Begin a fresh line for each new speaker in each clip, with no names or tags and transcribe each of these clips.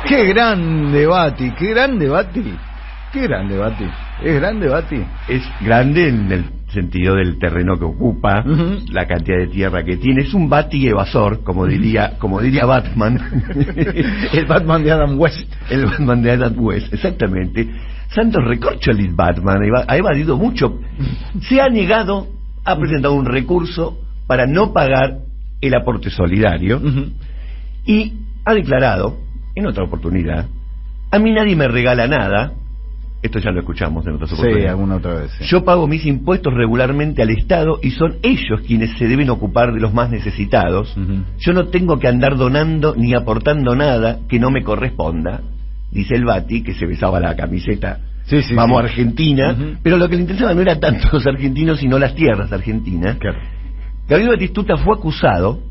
Qué grande Bati, qué grande Bati. Qué grande Bati. ¿Es grande Bati?
Es grande en el sentido del terreno que ocupa, la cantidad de tierra que tiene. Es un Bati evasor, como diría Batman.
El Batman de Adam West.
El Batman de Adam West, exactamente. Santos Recorcholis Batman ha evadido mucho. Se ha negado, ha presentado un recurso para no pagar el aporte solidario y ha declarado, en otra oportunidad, a mí nadie me regala nada. Esto ya lo escuchamos en otras oportunidades.
Sí, alguna otra vez. Sí.
Yo pago mis impuestos regularmente al Estado y son ellos quienes se deben ocupar de los más necesitados. Yo no tengo que andar donando ni aportando nada que no me corresponda, dice el Bati, que se besaba la camiseta. Vamos a Argentina, pero lo que le interesaba no era tanto los argentinos, sino las tierras argentinas.
Claro.
Gabriel Batistuta fue acusado,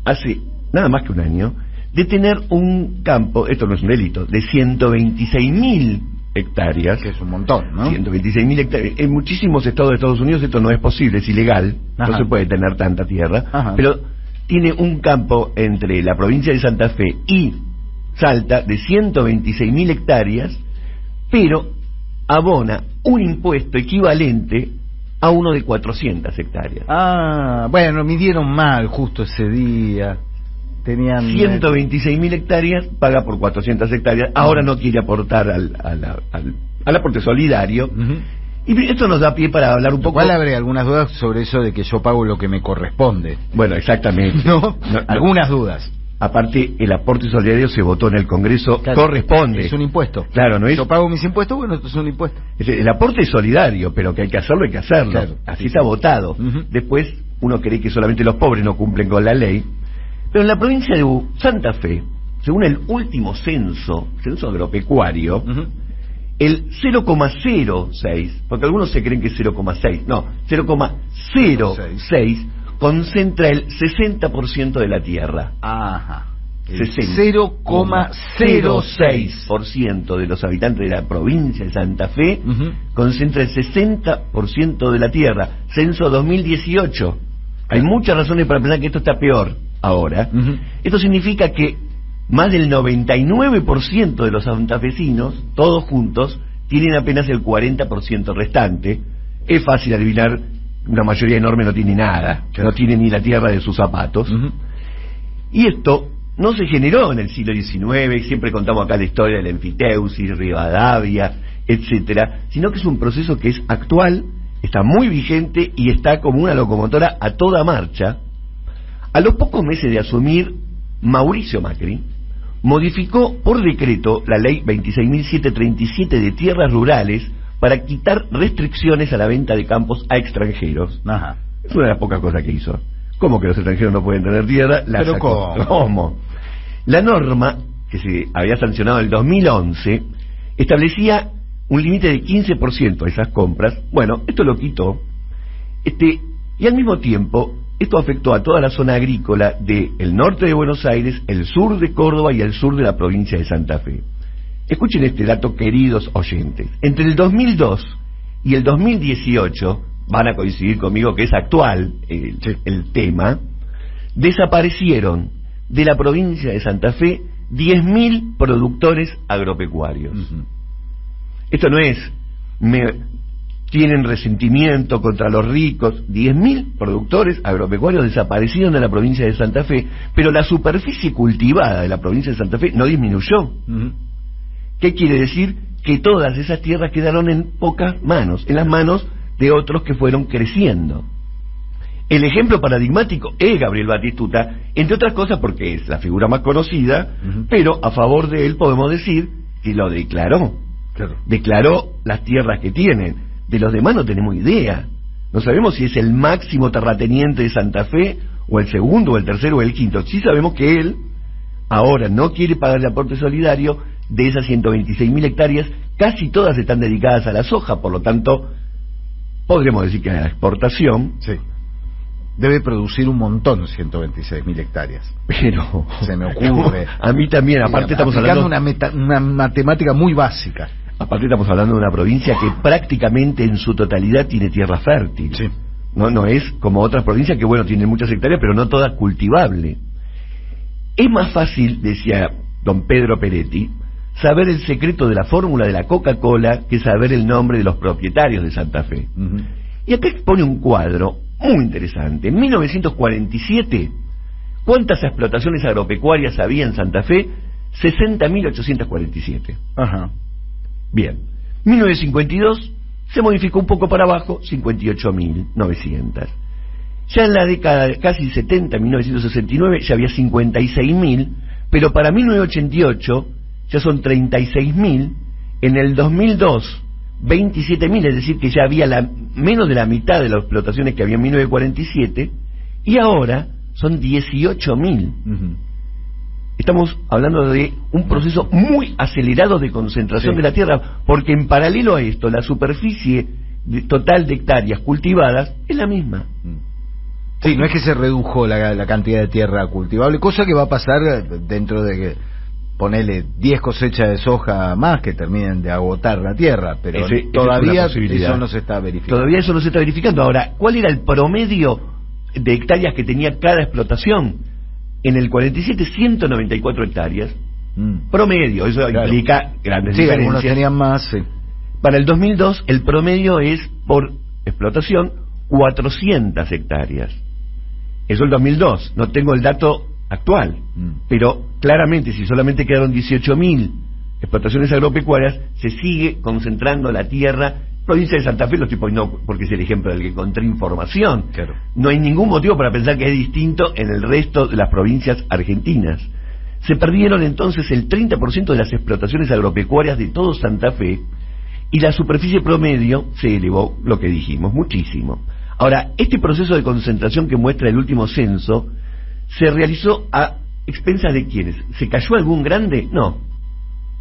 hace nada más que un año, de tener un campo, esto no es un delito, de 126.000 hectáreas.
Que es un montón, ¿no?
126.000 hectáreas. En muchísimos estados de Estados Unidos esto no es posible, es ilegal. No se puede tener tanta tierra. Pero tiene un campo entre la provincia de Santa Fe y Salta de 126.000 hectáreas, pero abona un impuesto equivalente a uno de 400 hectáreas.
Bueno, midieron mal justo ese día. Tenían
126.000 hectáreas, paga por 400 hectáreas. Ahora no quiere aportar al aporte solidario. Y esto nos da pie para hablar un poco.
¿Cuál habrá algunas dudas sobre eso de que yo pago lo que me corresponde?
Bueno, exactamente.
Algunas dudas.
Aparte, el aporte solidario se votó en el Congreso, corresponde.
Es un impuesto.
Claro, ¿no es?
Yo pago mis impuestos, bueno, esto es un impuesto.
El aporte es solidario, pero que hay que hacerlo, hay que hacerlo.
Claro,
así está votado. Después, uno cree que solamente los pobres no cumplen con la ley. Pero en la provincia de Santa Fe, según el último censo agropecuario, el 0,06, porque algunos se creen que es 0,6, no, 0,06 concentra el 60% de la tierra.
El 0,06%
de los habitantes de la provincia de Santa Fe concentra el 60% de la tierra. Censo 2018. Hay muchas razones para pensar que esto está peor ahora. Esto significa que más del 99% de los santafesinos, todos juntos, tienen apenas el 40% restante. Es fácil adivinar, una mayoría enorme no tiene nada, no tiene ni la tierra de sus zapatos. Y esto no se generó en el siglo XIX, siempre contamos acá la historia de la enfiteusis, Rivadavia, etcétera, sino que es un proceso que es actual, está muy vigente y está como una locomotora a toda marcha. A los pocos meses de asumir, Mauricio Macri modificó por decreto la ley 26.737 de tierras rurales para quitar restricciones a la venta de campos a extranjeros. Es una de las pocas cosas que hizo. ¿Cómo que los extranjeros no pueden tener tierra?
¿Pero
¿Cómo? La norma, que se había sancionado en el 2011, establecía un límite de 15% a esas compras. Bueno, esto lo quitó. Y al mismo tiempo, esto afectó a toda la zona agrícola del norte de Buenos Aires, el sur de Córdoba y el sur de la provincia de Santa Fe. Escuchen este dato, queridos oyentes. Entre el 2002 y el 2018, van a coincidir conmigo que es actual el tema, desaparecieron de la provincia de Santa Fe 10.000 productores agropecuarios. Esto no es, tienen resentimiento contra los ricos. 10.000 productores agropecuarios desaparecieron de la provincia de Santa Fe, pero la superficie cultivada de la provincia de Santa Fe no disminuyó. ¿Qué quiere decir? Que todas esas tierras quedaron en pocas manos, en las manos de otros que fueron creciendo. El ejemplo paradigmático es Gabriel Batistuta, entre otras cosas porque es la figura más conocida, pero a favor de él podemos decir que lo declaró. Declaró las tierras que tienen. De los demás no tenemos idea. No sabemos si es el máximo terrateniente de Santa Fe, o el segundo, o el tercero, o el quinto. Sí sabemos que él ahora no quiere pagar el aporte solidario. De esas 126.000 hectáreas, casi todas están dedicadas a la soja, por lo tanto, podríamos decir que a la exportación.
Debe producir un montón, 126.000 hectáreas.
Pero
se me ocurre.
A mí también, aparte estamos hablando
una matemática muy básica.
Aparte estamos hablando de una provincia que prácticamente en su totalidad tiene tierra fértil. No es como otras provincias que, bueno, tienen muchas hectáreas, pero no todas cultivables. Es más fácil, decía don Pedro Peretti, saber el secreto de la fórmula de la Coca-Cola que saber el nombre de los propietarios de Santa Fe. Y acá expone un cuadro muy interesante. En 1947, ¿cuántas explotaciones agropecuarias había en Santa Fe? 60.847.
Ajá.
Bien. 1952 se modificó un poco para abajo, 58.900. Ya en la década casi 70, 1969, ya había 56.000, pero para 1988 ya son 36.000. En el 2002, 27.000, es decir, que ya había menos de la mitad de las explotaciones que había en 1947, y ahora son 18.000. Estamos hablando de un proceso muy acelerado de concentración de la tierra, porque en paralelo a esto, la superficie total de hectáreas cultivadas es la misma.
Sí, no es que se redujo la cantidad de tierra cultivable, cosa que va a pasar dentro de que ponele 10 cosechas de soja más que terminen de agotar la tierra, pero todavía eso no se está verificando.
Todavía eso no se está verificando. Ahora, ¿cuál era el promedio de hectáreas que tenía cada explotación? En el 47, 194 hectáreas. Promedio, eso implica grandes diferencias.
Algunos tenían más, sí.
Para el 2002, el promedio es, por explotación, 400 hectáreas. Eso el 2002. No tengo el dato actual, pero claramente, si solamente quedaron 18.000 explotaciones agropecuarias, se sigue concentrando la tierra. Provincia de Santa Fe lo estoy poniendo porque es el ejemplo del que encontré información.
Claro.
No hay ningún motivo para pensar que es distinto en el resto de las provincias argentinas. Se perdieron entonces el 30% de las explotaciones agropecuarias de todo Santa Fe, y la superficie promedio se elevó, lo que dijimos, muchísimo. Ahora, este proceso de concentración que muestra el último censo se realizó a expensas de ¿quiénes? ¿Se cayó algún grande? No,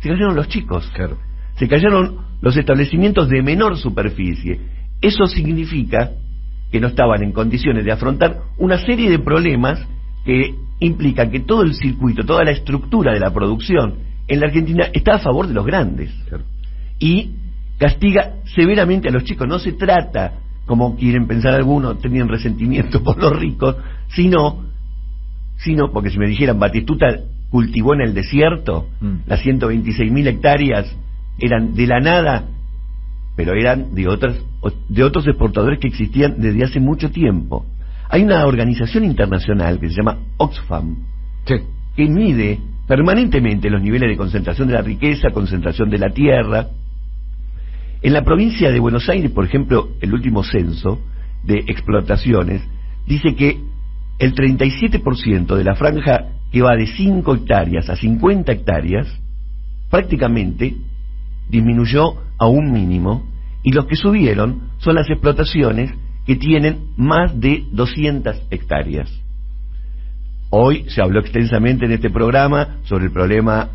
se cayeron los chicos.
Claro.
Se cayeron los establecimientos de menor superficie. Eso significa que no estaban en condiciones de afrontar una serie de problemas que implican que todo el circuito, toda la estructura de la producción en la Argentina está a favor de los grandes. Claro. Y castiga severamente a los chicos. No se trata, como quieren pensar algunos, tenían resentimiento por los ricos, sino porque si me dijeran Batistuta cultivó en el desierto, las 126.000 hectáreas eran de la nada, pero eran de otros exportadores que existían desde hace mucho tiempo. Hay una organización internacional que se llama Oxfam, que mide permanentemente los niveles de concentración de la riqueza, concentración de la tierra. En la provincia de Buenos Aires, por ejemplo, el último censo de explotaciones dice que el 37% de la franja que va de 5 hectáreas a 50 hectáreas prácticamente disminuyó a un mínimo, y los que subieron son las explotaciones que tienen más de 200 hectáreas. Hoy se habló extensamente en este programa sobre el problema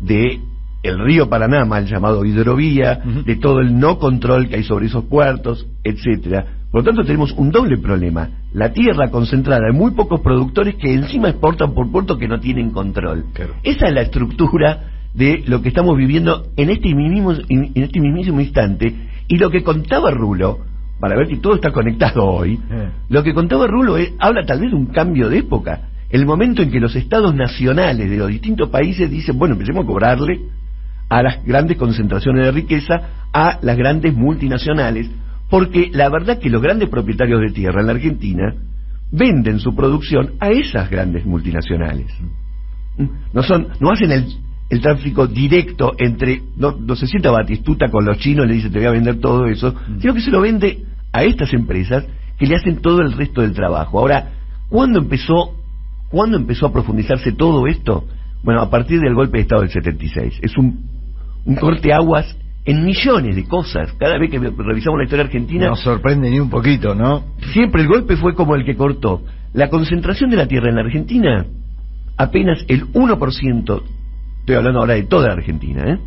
de el río Paraná, mal llamado hidrovía, de todo el no control que hay sobre esos puertos, etcétera. Por lo tanto, tenemos un doble problema: la tierra concentrada en muy pocos productores que encima exportan por puertos que no tienen control. Claro. Esa es la estructura de lo que estamos viviendo en este mismísimo instante, y lo que contaba Rulo, para ver que todo está conectado hoy, lo que contaba Rulo habla tal vez de un cambio de época, el momento en que los estados nacionales de los distintos países dicen, bueno, empecemos a cobrarle a las grandes concentraciones de riqueza, a las grandes multinacionales, porque la verdad que los grandes propietarios de tierra en la Argentina venden su producción a esas grandes multinacionales. No hacen el tráfico directo entre, no se sienta Batistuta con los chinos y le dice te voy a vender todo eso, sino que se lo vende a estas empresas que le hacen todo el resto del trabajo. Ahora, ¿cuándo empezó a profundizarse todo esto? Bueno, a partir del golpe de Estado del 76. Es un corteaguas en millones de cosas. Cada vez que revisamos la historia argentina
nos sorprende ni un poquito, ¿no?
Siempre el golpe fue como el que cortó. La concentración de la tierra en la Argentina, apenas el 1%, estoy hablando ahora de toda la Argentina,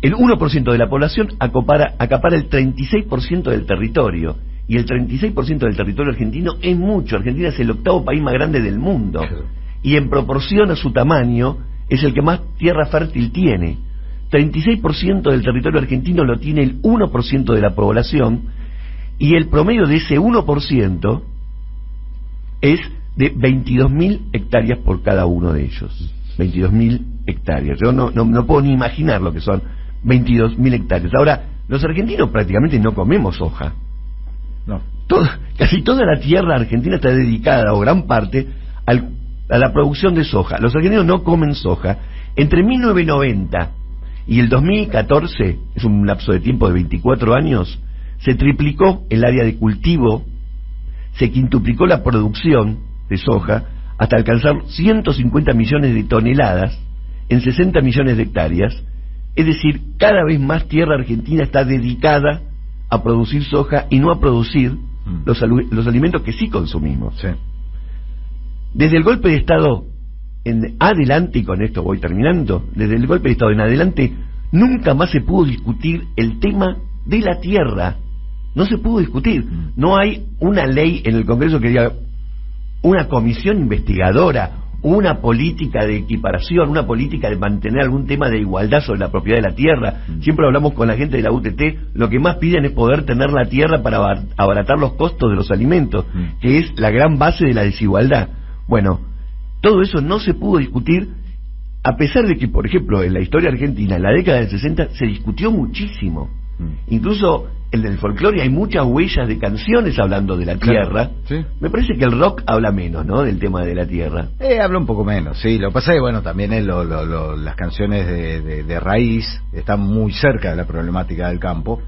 el 1% de la población acapara el 36% del territorio, y el 36% del territorio argentino es mucho. Argentina es el 8º país más grande del mundo, y en proporción a su tamaño es el que más tierra fértil tiene. 36% del territorio argentino lo tiene el 1% de la población, y el promedio de ese 1% es de 22.000 hectáreas por cada uno de ellos. 22.000 hectáreas. Yo no puedo ni imaginar lo que son 22.000 hectáreas. Ahora, los argentinos prácticamente no comemos soja.
No.
Casi toda la tierra argentina está dedicada, o gran parte, a la producción de soja. Los argentinos no comen soja. Entre 1990 y el 2014, es un lapso de tiempo de 24 años, se triplicó el área de cultivo, se quintuplicó la producción de soja, hasta alcanzar 150 millones de toneladas en 60 millones de hectáreas. Es decir, cada vez más tierra argentina está dedicada a producir soja y no a producir los alimentos que sí consumimos.
Sí.
Desde el golpe de Estado en adelante, y con esto voy terminando, desde el golpe de Estado en adelante, nunca más se pudo discutir el tema de la tierra. No se pudo discutir. No hay una ley en el Congreso que diga una comisión investigadora, una política de equiparación, una política de mantener algún tema de igualdad sobre la propiedad de la tierra. Siempre hablamos con la gente de la UTT, lo que más piden es poder tener la tierra para abaratar los costos de los alimentos, que es la gran base de la desigualdad. Bueno, todo eso no se pudo discutir, a pesar de que, por ejemplo, en la historia argentina, en la década del 60, se discutió muchísimo. Incluso en el folclore hay muchas huellas de canciones hablando de la tierra.
Sí.
Me parece que el rock habla menos, ¿no?, del tema de la tierra.
Habla un poco menos, sí. Lo que pasa es que, bueno, también las canciones de raíz están muy cerca de la problemática del campo,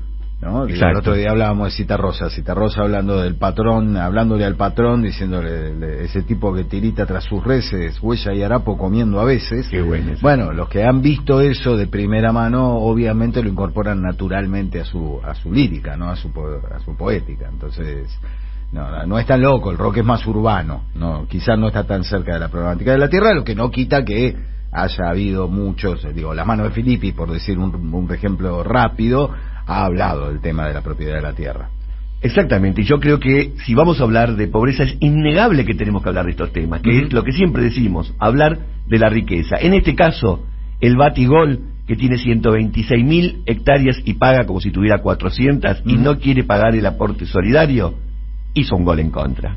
¿no? El otro día hablábamos de Citarrosa hablando del patrón, hablándole al patrón, diciéndole ese tipo que tirita tras sus reses, huella y harapo comiendo a veces.
Qué bueno.
Bueno, los que han visto eso de primera mano, obviamente lo incorporan naturalmente a su lírica, ¿no? A su poética. Entonces, no es tan loco, el rock es más urbano, no, quizás no está tan cerca de la problemática de la tierra, lo que no quita que haya habido muchos, Las Manos de Filippi, por decir un ejemplo rápido, ha hablado del tema de la propiedad de la tierra.
Exactamente, y yo creo que si vamos a hablar de pobreza es innegable que tenemos que hablar de estos temas, que es lo que siempre decimos, hablar de la riqueza. En este caso, el Batigol, que tiene 126.000 hectáreas y paga como si tuviera 400 y no quiere pagar el aporte solidario, hizo un gol en contra.